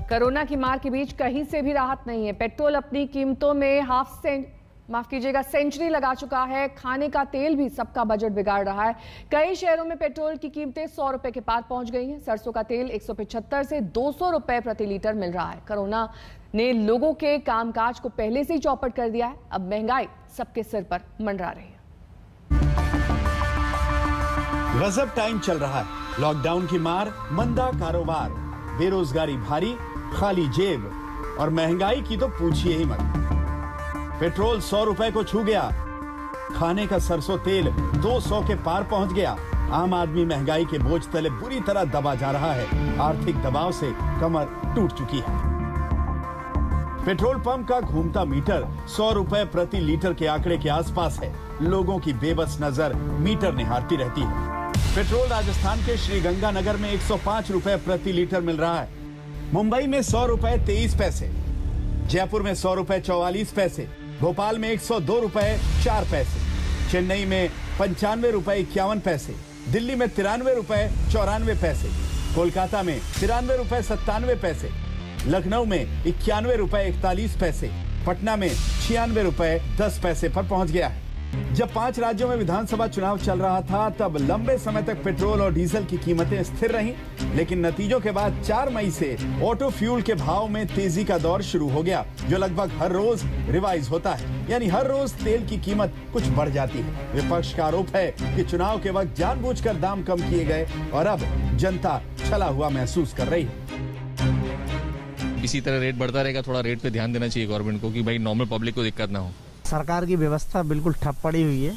Corona की मार के बीच कहीं से भी राहत नहीं है। पेट्रोल अपनी कीमतों में सेंचुरी लगा चुका है। खाने का तेल भी सबका बजट बिगाड़ रहा है। कई शहरों में पेट्रोल की कीमतें 100 रुपए के पार पहुंच गई हैं। सरसों का तेल 175 से 200 रुपए प्रति लीटर मिल रहा है। कोरोना ने लोगों के कामकाज को पहले से ही चौपट कर दिया है। अब महंगाई सबके सिर पर मंडरा रही है। गजब टाइम चल रहा है। लॉकडाउन की मार, मंदा कारोबार, बेरोजगारी भारी, खाली जेब और महंगाई की तो पूछिए ही मत। पेट्रोल 100 रुपए को छू गया। खाने का सरसों तेल 200 के पार पहुंच गया। आम आदमी महंगाई के बोझ तले बुरी तरह दबा जा रहा है। आर्थिक दबाव से कमर टूट चुकी है। पेट्रोल पंप का घूमता मीटर 100 रुपए प्रति लीटर के आंकड़े के आसपास है। लोगों की बेबस नजर मीटर निहारती रहती है। पेट्रोल राजस्थान के श्रीगंगानगर में 105 रुपए प्रति लीटर मिल रहा है। मुंबई में 100 रुपए 23 पैसे, जयपुर में 100 रुपए 44 पैसे, भोपाल में 102 रुपए 4 पैसे, चेन्नई में 95 रुपए 51 पैसे, दिल्ली में 93 रुपए 94 पैसे, कोलकाता में 93 रुपए 97 पैसे, लखनऊ में 91 रुपए 41 पैसे, पटना में 96 रुपए 10 पैसे पर पहुंच गया है। जब 5 राज्यों में विधानसभा चुनाव चल रहा था तब लंबे समय तक पेट्रोल और डीजल की कीमतें स्थिर रहीं, लेकिन नतीजों के बाद 4 मई से ऑटो फ्यूल के भाव में तेजी का दौर शुरू हो गया, जो लगभग हर रोज रिवाइज होता है। यानी हर रोज तेल की कीमत कुछ बढ़ जाती है। विपक्ष का आरोप है कि चुनाव के वक्त जानबूझकर दाम कम किए गए और अब जनता छला हुआ महसूस कर रही है। इसी तरह रेट बढ़ता रहेगा, थोड़ा रेट पे ध्यान देना चाहिए गवर्नमेंट को कि भाई नॉर्मल पब्लिक को दिक्कत ना हो। सरकार की व्यवस्था बिल्कुल ठप पड़ी हुई है।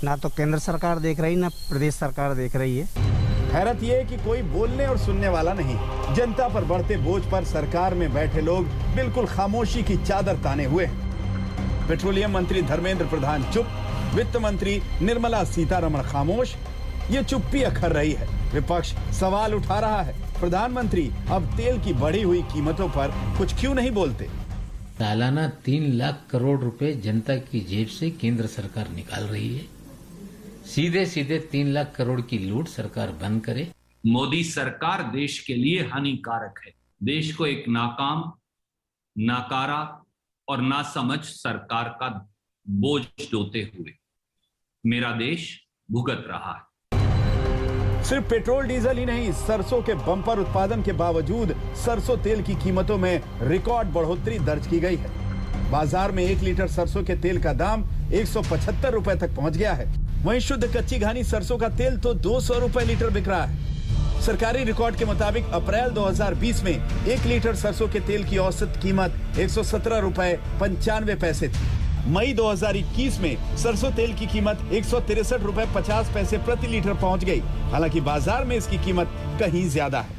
ना तो केंद्र सरकार देख रही, ना प्रदेश सरकार देख रही है। हैरत यह है कि कोई बोलने और सुनने वाला नहीं। जनता पर बढ़ते बोझ पर सरकार में बैठे लोग बिल्कुल खामोशी की चादर ताने हुए हैं। पेट्रोलियम मंत्री धर्मेंद्र प्रधान चुप, वित्त मंत्री निर्मला सीतारमण खामोश। ये चुप्पी अखर रही है। विपक्ष सवाल उठा रहा है, प्रधानमंत्री अब तेल की बढ़ी हुई कीमतों पर कुछ क्यों नहीं बोलते? सालाना 3 लाख करोड़ रुपए जनता की जेब से केंद्र सरकार निकाल रही है। सीधे सीधे 3 लाख करोड़ की लूट सरकार बंद करे। मोदी सरकार देश के लिए हानिकारक है। देश को एक नाकाम, नाकारा और नासमझ सरकार का बोझ ढोते हुए मेरा देश भुगत रहा है। सिर्फ पेट्रोल डीजल ही नहीं, सरसों के बम्पर उत्पादन के बावजूद सरसों तेल की कीमतों में रिकॉर्ड बढ़ोतरी दर्ज की गई है। बाजार में 1 लीटर सरसों के तेल का दाम 175 रुपए तक पहुंच गया है। वहीं शुद्ध कच्ची घानी सरसों का तेल तो 200 रुपए लीटर बिक रहा है। सरकारी रिकॉर्ड के मुताबिक अप्रैल 2020 में 1 लीटर सरसों के तेल की औसत कीमत 117 रुपए 95 पैसे थी। मई 2021 में सरसों तेल की कीमत 163 रुपए 50 पैसे प्रति लीटर पहुंच गई। हालांकि बाजार में इसकी कीमत कहीं ज्यादा है।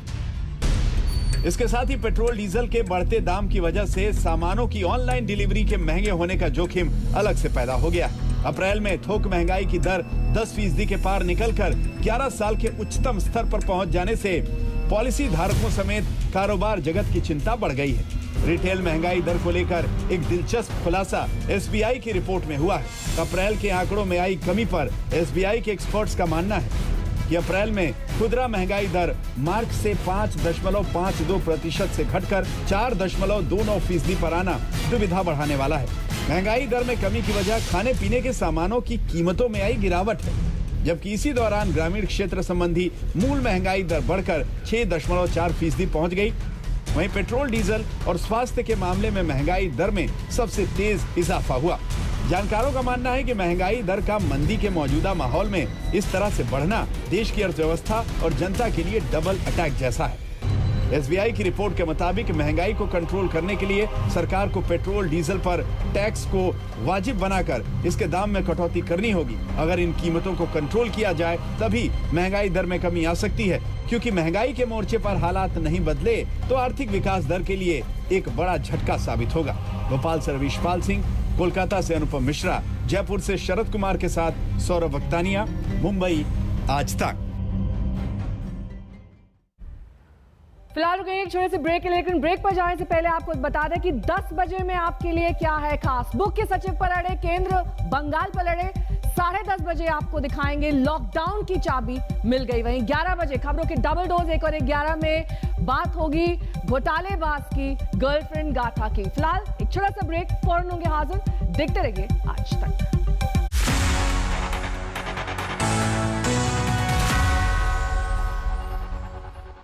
इसके साथ ही पेट्रोल डीजल के बढ़ते दाम की वजह से सामानों की ऑनलाइन डिलीवरी के महंगे होने का जोखिम अलग से पैदा हो गया। अप्रैल में थोक महंगाई की दर 10% के पार निकलकर 11 साल के उच्चतम स्तर पर पहुंच जाने से पॉलिसी धारकों समेत कारोबार जगत की चिंता बढ़ गई है। रिटेल महंगाई दर को लेकर एक दिलचस्प खुलासा एसबीआई की रिपोर्ट में हुआ है। अप्रैल के आंकड़ों में आई कमी पर एसबीआई के एक्सपर्ट्स का मानना है कि अप्रैल में खुदरा महंगाई दर मार्च से 5.52% से घटकर 4.29% पर आना दुविधा बढ़ाने वाला है। महंगाई दर में कमी की वजह खाने पीने के सामानों की कीमतों में आई गिरावट है, जबकि इसी दौरान ग्रामीण क्षेत्र संबंधी मूल महंगाई दर बढ़कर 6.4% पहुंच गई। वहीं पेट्रोल डीजल और स्वास्थ्य के मामले में महंगाई दर में सबसे तेज इजाफा हुआ। जानकारों का मानना है कि महंगाई दर का मंदी के मौजूदा माहौल में इस तरह से बढ़ना देश की अर्थव्यवस्था और जनता के लिए डबल अटैक जैसा है। एसबीआई की रिपोर्ट के मुताबिक महंगाई को कंट्रोल करने के लिए सरकार को पेट्रोल डीजल पर टैक्स को वाजिब बनाकर इसके दाम में कटौती करनी होगी। अगर इन कीमतों को कंट्रोल किया जाए तभी महंगाई दर में कमी आ सकती है, क्योंकि महंगाई के मोर्चे पर हालात नहीं बदले तो आर्थिक विकास दर के लिए एक बड़ा झटका साबित होगा। भोपाल से रवीशपाल सिंह, कोलकाता से अनुपम मिश्रा, जयपुर से शरद कुमार के साथ सौरभ वक्तानिया, मुंबई आज तक। फिलहाल रुके एक छोटे से ब्रेक के लिए, लेकिन ब्रेक पर जाने से पहले आपको बता दें कि 10 बजे में आपके लिए क्या है खास। मुख्य सचिव पर अड़े केंद्र, बंगाल पर लड़े 10:30 बजे आपको दिखाएंगे लॉकडाउन की चाबी मिल गई। वहीं 11 बजे खबरों के डबल डोज 1 और 11 में बात होगी घोटालेबाज की गर्लफ्रेंड गाथा की। फिलहाल एक छोटा सा ब्रेक, फौरन होंगे हाजिर। देखते रहिए आज तक।